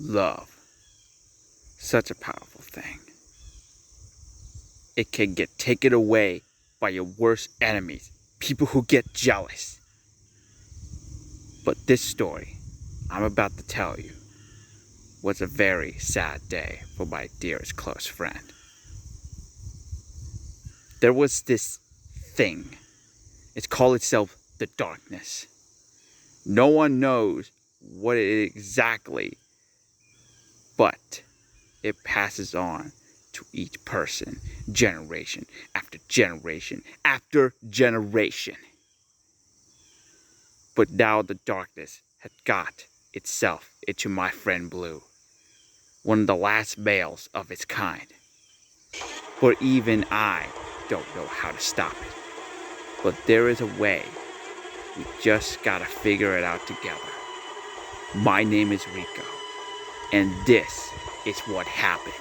Love. Such a powerful thing. It can get taken away by your worst enemies, people who get jealous. But this story I'm about to tell you was a very sad day for my dearest close friend. There was this thing. It's called itself the darkness. No one knows what it is exactly, but it passes on to each person, generation after generation after generation. But now the darkness had got itself into my friend Blue, one of the last males of its kind. But even I don't know how to stop it. But there is a way. We just gotta figure it out together. My name is Rico, and this is what happened.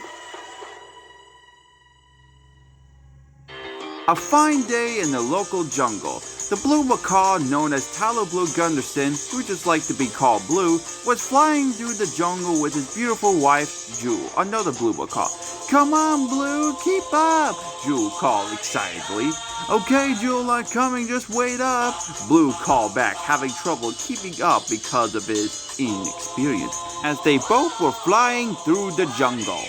A fine day in the local jungle. The blue macaw, known as Tallow Blue Gunderson, who just liked to be called Blue, was flying through the jungle with his beautiful wife, Jewel, another blue macaw. "Come on, Blue, keep up," Jewel called excitedly. "Okay, Jewel, I'm coming, just wait up," Blue called back, having trouble keeping up because of his inexperience, as they both were flying through the jungle.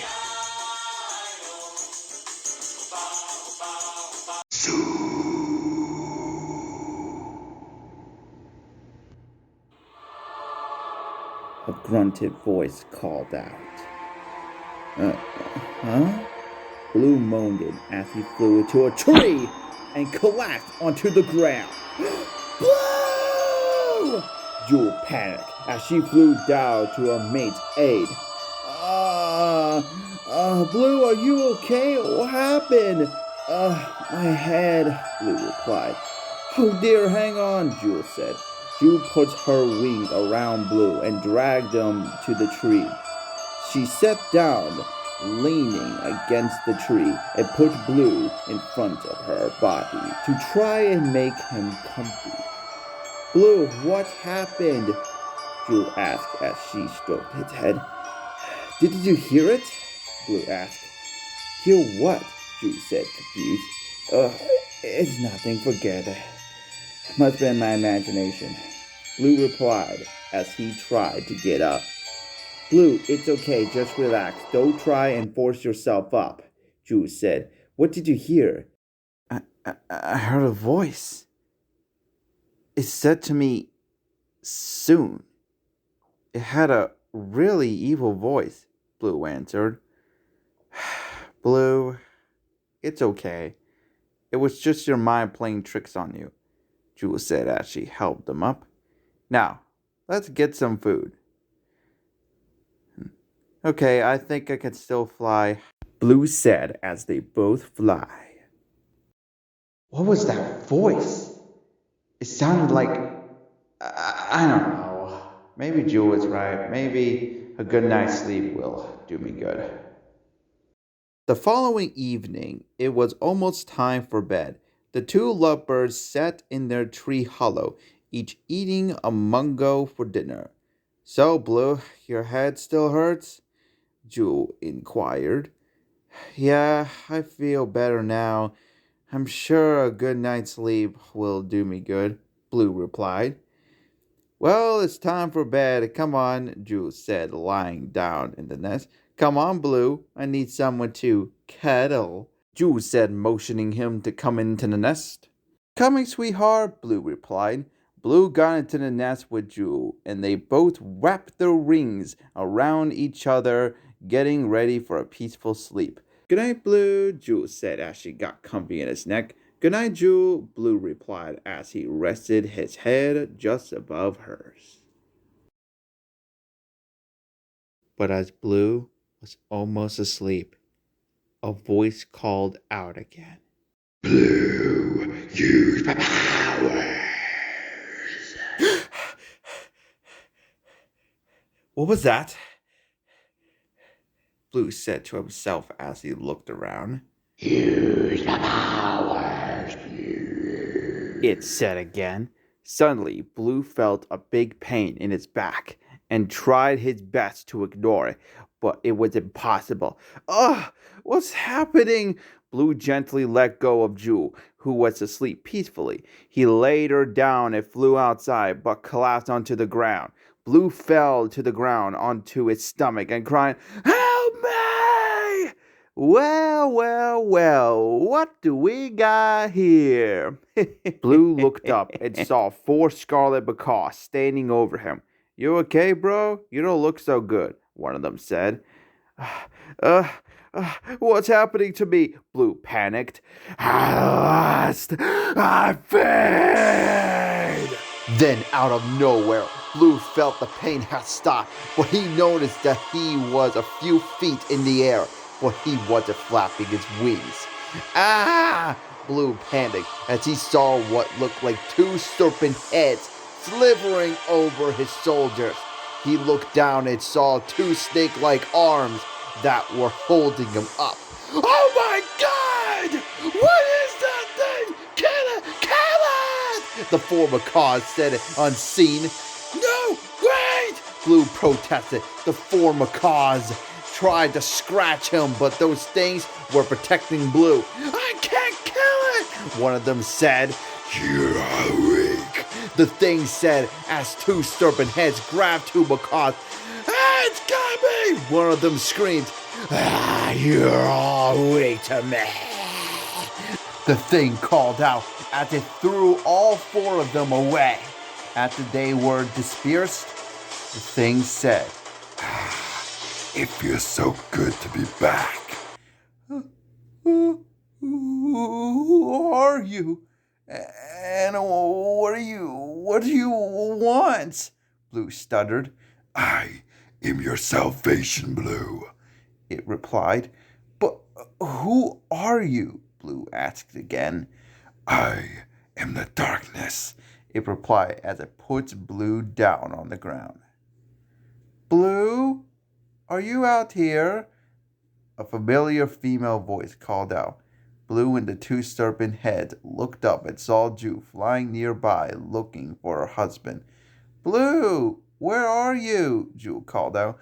A grunted voice called out. Huh? Blue moaned as he flew into a tree and collapsed onto the ground. Blue! Jewel panicked as she flew down to her mate's aid. Blue, are you okay? What happened? My head, Blue replied. "Oh dear, hang on," Jewel said. Jewel put her wings around Blue and dragged him to the tree. She sat down, leaning against the tree, and put Blue in front of her body to try and make him comfy. "Blue, what happened?" Jewel asked as she stroked his head. "Did you hear it?" Blue asked. "Hear what?" Jewel said, confused. It's nothing, forget it. Must be my imagination," Blue replied as he tried to get up. "Blue, it's okay, just relax. Don't try and force yourself up," Jewel said. "What did you hear?" I heard a voice. It said to me, 'soon.' It had a really evil voice," Blue answered. "Blue, it's okay. It was just your mind playing tricks on you," Jewel said as she helped them up. "Now, let's get some food." "Okay, I think I can still fly," Blue said as they both fly. What was that voice? It sounded like, I don't know. Maybe Jewel is right. Maybe a good night's sleep will do me good. The following evening, it was almost time for bed. The two lovebirds sat in their tree hollow, each eating a mungo for dinner. "So, Blue, your head still hurts?" Jewel inquired. "Yeah, I feel better now. I'm sure a good night's sleep will do me good," Blue replied. "Well, it's time for bed. Come on," Jewel said, lying down in the nest. "Come on, Blue. I need someone to cuddle," Jewel said, motioning him to come into the nest. "Coming, sweetheart," Blue replied. Blue got into the nest with Jewel, and they both wrapped their rings around each other, getting ready for a peaceful sleep. "Good night, Blue," Jewel said as she got comfy in his neck. "Good night, Jewel," Blue replied as he rested his head just above hers. But as Blue was almost asleep, a voice called out again. "Blue, use my powers." What was that? Blue said to himself as he looked around. "Use my powers." It said again. Suddenly, Blue felt a big pain in his back, and tried his best to ignore it, but it was impossible. Ugh, what's happening? Blue gently let go of Jewel, who was asleep peacefully. He laid her down and flew outside, but collapsed onto the ground. Blue fell to the ground onto its stomach and cried, "Help me!" Well, well, well, what do we got here? Blue looked up and saw 4 scarlet macaws standing over him. "You okay, bro? You don't look so good," one of them said. Uh, what's happening to me?" Blue panicked. "At last, I failed." Then, out of nowhere, Blue felt the pain had stopped, but he noticed that he was a few feet in the air, but he wasn't flapping his wings. "Ah!" Blue panicked as he saw what looked like 2 serpent heads slithering over his shoulders. He looked down and saw 2 snake-like arms that were holding him up. "Oh my God! What is that thing? Kill it! Kill it!" The 4 macaws said it unseen. "No, wait!" Blue protested. The 4 macaws tried to scratch him, but those things were protecting Blue. "I can't kill it," one of them said. You are weak. The thing said as 2 serpent heads grabbed 2 macaws. "It's got me!" one of them screamed. "You're all weak to me," the thing called out as it threw all 4 of them away. After they were dispersed, the thing said, It feels so good to be back. Who are you? And what do you want?" Blue stuttered. I am your salvation, Blue. It replied. "But who are you?" Blue asked again. I am the darkness. It replied as it puts Blue down on the ground. "Blue, are you out here?" A familiar female voice called out. Blue and the 2 serpent heads looked up and saw Jewel flying nearby looking for her husband. "Blue, where are you?" Jewel called out.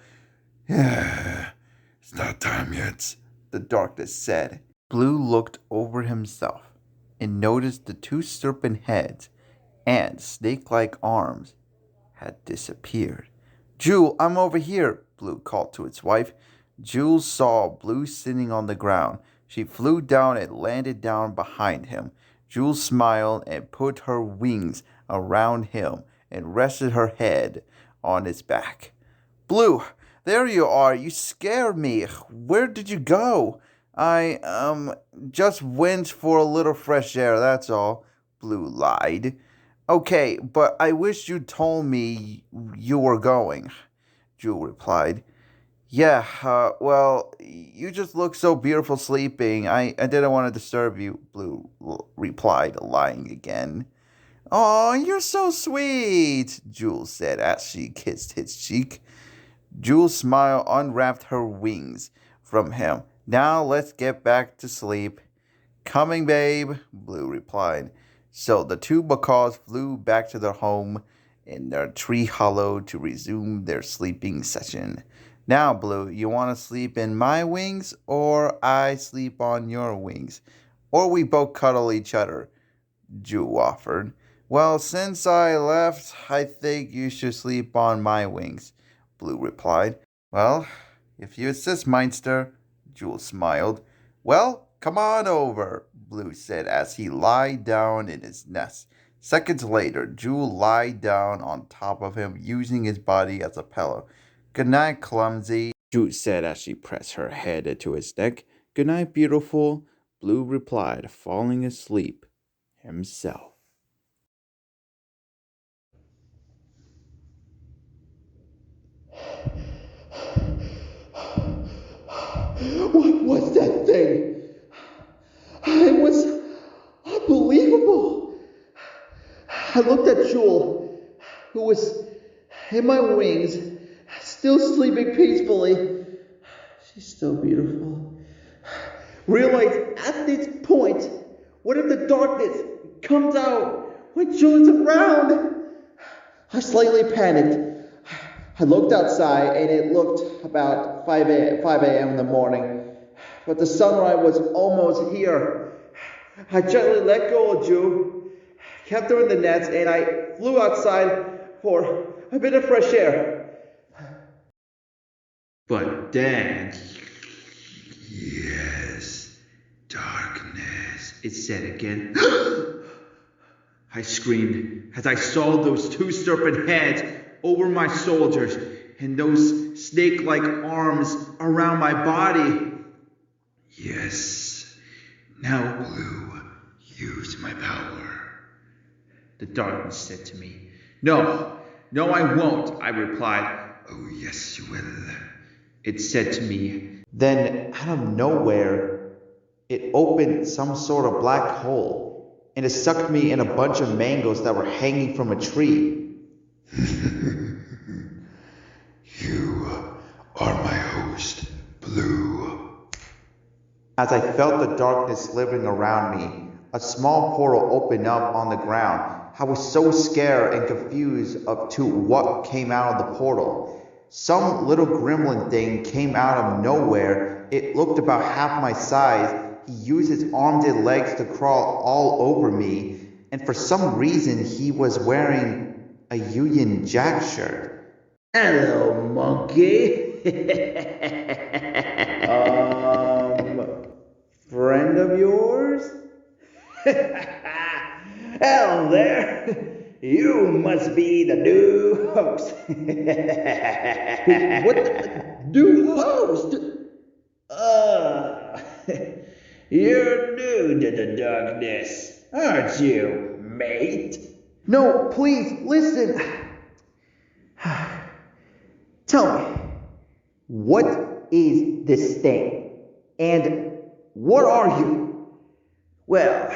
It's not time yet, The darkness said. Blue looked over himself and noticed the 2 serpent heads and snake-like arms had disappeared. "Jewel, I'm over here," Blue called to its wife. Jewel saw Blue sitting on the ground. She flew down and landed down behind him. Jewel smiled and put her wings around him and rested her head on his back. "Blue, there you are. You scared me. Where did you go?" I just went for a little fresh air, that's all," Blue lied. "Okay, but I wish you told me you were going," Jewel replied. "Yeah, well, you just look so beautiful sleeping. I didn't want to disturb you," Blue replied, lying again. "Oh, you're so sweet," Jewel said as she kissed his cheek. Jewel's smile unwrapped her wings from him. "Now let's get back to sleep." "Coming, babe," Blue replied. So the 2 macaws flew back to their home in their tree hollow to resume their sleeping session. "Now, Blue, you want to sleep in my wings or I sleep on your wings? Or we both cuddle each other," Jewel offered. "Well, since I left, I think you should sleep on my wings," Blue replied. "Well, if you insist, Meinster," Jewel smiled. "Well, come on over," Blue said as he lied down in his nest. Seconds later, Jewel lied down on top of him, using his body as a pillow. "Good night, clumsy," Jewel said as she pressed her head into his neck. "Good night, beautiful," Blue replied, falling asleep himself. What was that thing? It was unbelievable. I looked at Jewel, who was in my wings, still sleeping peacefully. She's still beautiful. Realized at this point, what if the darkness comes out when Jewel's around? I slightly panicked. I looked outside and it looked about 5 a.m. in the morning, but the sunlight was almost here. I gently let go of Jew, kept her in the nets, and I flew outside for a bit of fresh air. But then, Yes, darkness. it said again. I screamed as I saw those two serpent heads over my shoulders and those snake-like arms around my body. Yes, Now, Blue, use my power. the darkness said to me. No, I won't, I replied. Oh, yes, you will. It said to me. Then, out of nowhere, it opened some sort of black hole, and it sucked me in a bunch of mangoes that were hanging from a tree. You are my host, Blue. As I felt the darkness slithering around me, a small portal opened up on the ground. I was so scared and confused as to what came out of the portal. Some little gremlin thing came out of nowhere. It looked about half my size. He used his arms and legs to crawl all over me, and for some reason he was wearing a Union Jack shirt. Hello, monkey. Friend of yours? Hello there. You must be the new host. What the new host? You're new to the darkness, aren't you, mate? No, please, listen. Tell me, what is this thing? And what are you? Well,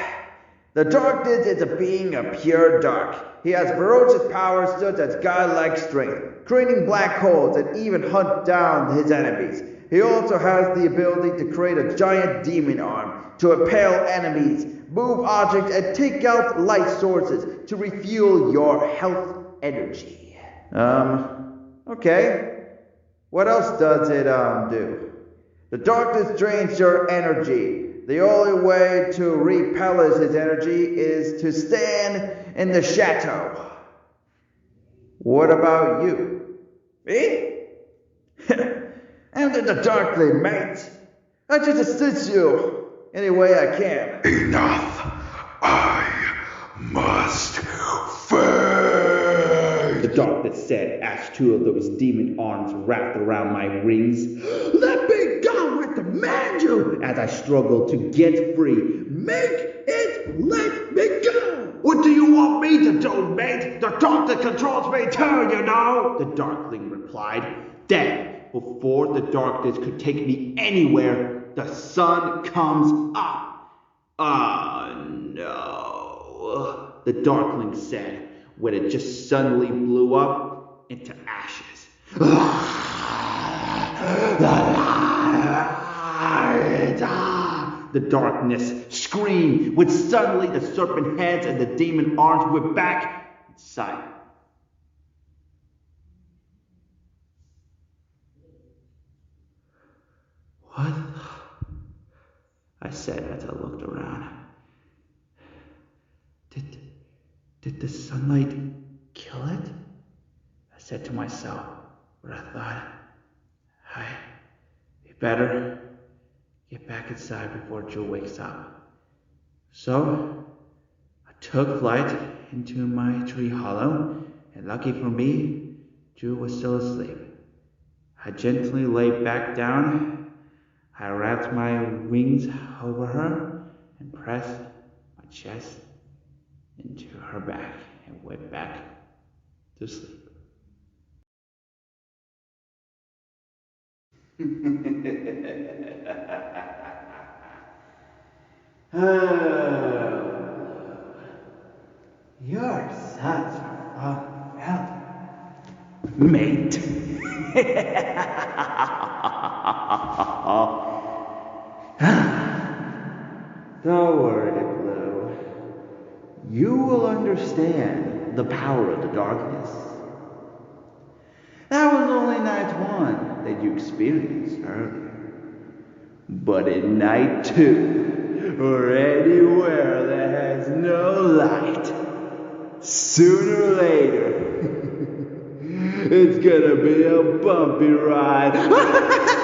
the darkness is a being of pure dark. He has ferocious powers such as godlike strength, creating black holes that even hunt down his enemies. He also has the ability to create a giant demon arm to impale enemies, move objects, and take out light sources to refuel your health energy. Okay. What else does it, do? The darkness drains your energy. The only way to repel his energy is to stand in the shadow. What about you? Me? I'm the darkling, mate. I just assist you any way I can. Enough. I must fade. The darkness said as two of those demon arms wrapped around my rings. Let me go, I command you! As I struggled to get free. Make it let me go! What do you want me to do, mate? The darkness controls me too, you know. The darkling replied. Then, before the darkness could take me anywhere, the sun comes up. Ah, no, the darkling said, when it just suddenly blew up into ashes. The darkness screamed when suddenly the serpent heads and the demon arms were back inside. What? I said as I looked around. Did the sunlight kill it? I said to myself, but I thought, we better get back inside before Joe wakes up. So, I took flight into my tree hollow, and lucky for me, Joe was still asleep. I gently lay back down. I wrapped my wings over her and pressed my chest into her back and went back to sleep. You're such a fun fella, Mate. Don't worry, Blue. You will understand the power of the darkness. That experience earlier. But at night 2, or anywhere that has no light, sooner or later, it's gonna be a bumpy ride.